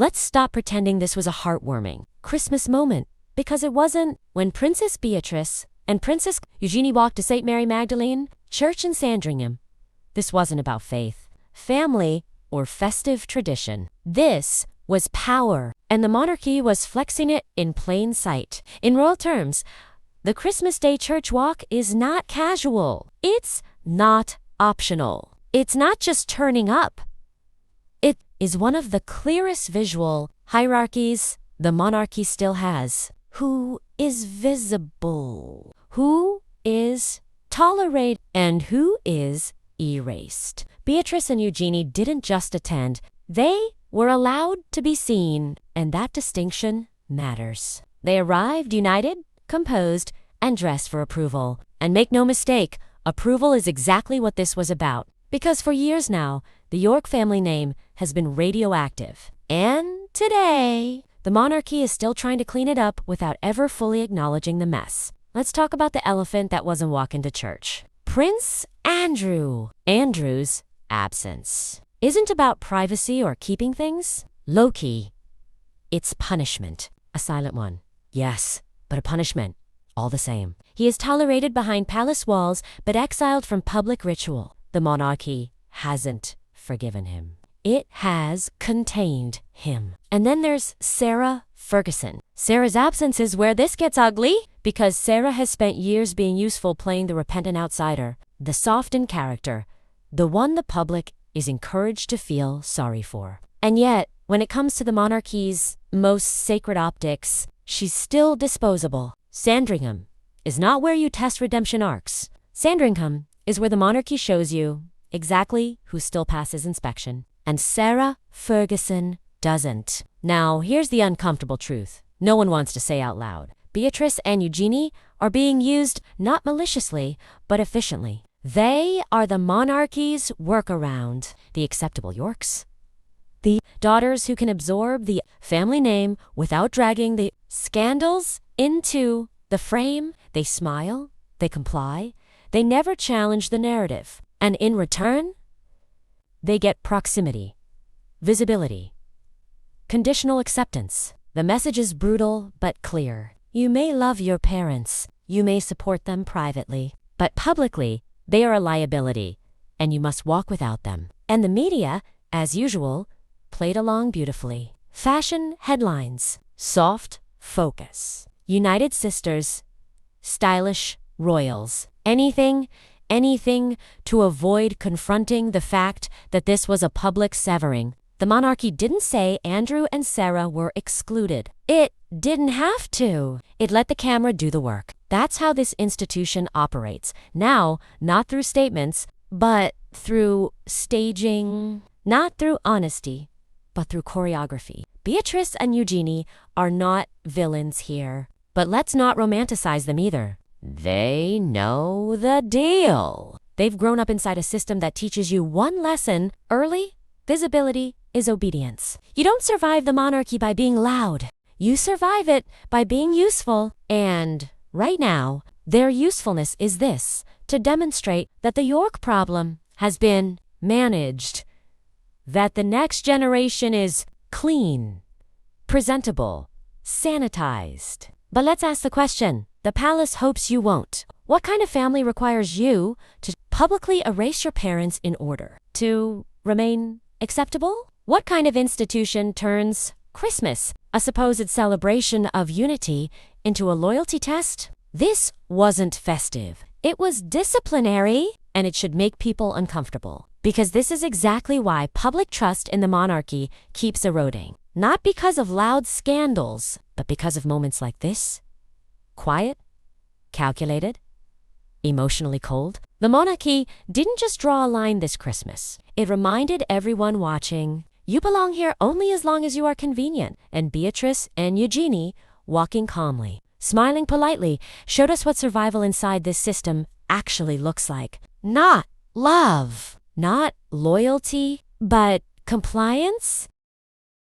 Let's stop pretending this was a heartwarming Christmas moment, because it wasn't. When Princess Beatrice and Princess Eugenie walked to St. Mary Magdalene Church in Sandringham, this wasn't about faith, family, or festive tradition. This was power, and the monarchy was flexing it in plain sight. In royal terms, the Christmas Day church walk is not casual. It's not optional. It's not just turning up. It is one of the clearest visual hierarchies the monarchy still has. Who is visible? Who is tolerated? And who is erased? Beatrice and Eugenie didn't just attend. They were allowed to be seen, and that distinction matters. They arrived united, composed, and dressed for approval. And make no mistake, approval is exactly what this was about. Because for years now, the York family name has been radioactive. And today, the monarchy is still trying to clean it up without ever fully acknowledging the mess. Let's talk about the elephant that wasn't walking to church. Prince Andrew. Andrew's absence isn't about privacy or keeping things low-key. It's punishment. A silent one. Yes, but a punishment. All the same. He is tolerated behind palace walls, but exiled from public ritual. The monarchy hasn't forgiven him. It has contained him. And then there's Sarah Ferguson. Sarah's absence is where this gets ugly, because Sarah has spent years being useful playing the repentant outsider, the softened character, the one the public is encouraged to feel sorry for. And yet, when it comes to the monarchy's most sacred optics, she's still disposable. Sandringham is not where you test redemption arcs. Sandringham is where the monarchy shows you exactly who still passes inspection. And Sarah Ferguson doesn't. Now, here's the uncomfortable truth. No one wants to say out loud. Beatrice and Eugenie are being used not maliciously, but efficiently. They are the monarchy's workaround. The acceptable Yorks. The daughters who can absorb the family name without dragging the scandals into the frame. They smile, they comply, they never challenge the narrative. And in return, they get proximity, visibility, conditional acceptance. The message is brutal but clear. You may love your parents, you may support them privately, but publicly, they are a liability, and you must walk without them. And the media, as usual, played along beautifully. Fashion headlines, soft focus. United sisters, stylish royals. Anything to avoid confronting the fact that this was a public severing. The monarchy didn't say Andrew and Sarah were excluded. It didn't have to. It let the camera do the work. That's how this institution operates. Now, not through statements, but through staging. Not through honesty, but through choreography. Beatrice and Eugenie are not villains here. But let's not romanticize them either. They know the deal. They've grown up inside a system that teaches you one lesson early. Visibility is obedience. You don't survive the monarchy by being loud. You survive it by being useful. And right now, their usefulness is this: to demonstrate that the York problem has been managed, that the next generation is clean, presentable, sanitized. But let's ask the question the palace hopes you won't. What kind of family requires you to publicly erase your parents in order to remain acceptable? What kind of institution turns Christmas, a supposed celebration of unity, into a loyalty test? This wasn't festive. It was disciplinary, and it should make people uncomfortable. Because this is exactly why public trust in the monarchy keeps eroding. Not because of loud scandals, but because of moments like this. Quiet, calculated, emotionally cold. The monarchy didn't just draw a line this Christmas. It reminded everyone watching, you belong here only as long as you are convenient. And Beatrice and Eugenie, walking calmly, smiling politely, showed us what survival inside this system actually looks like. Not love, not loyalty, but compliance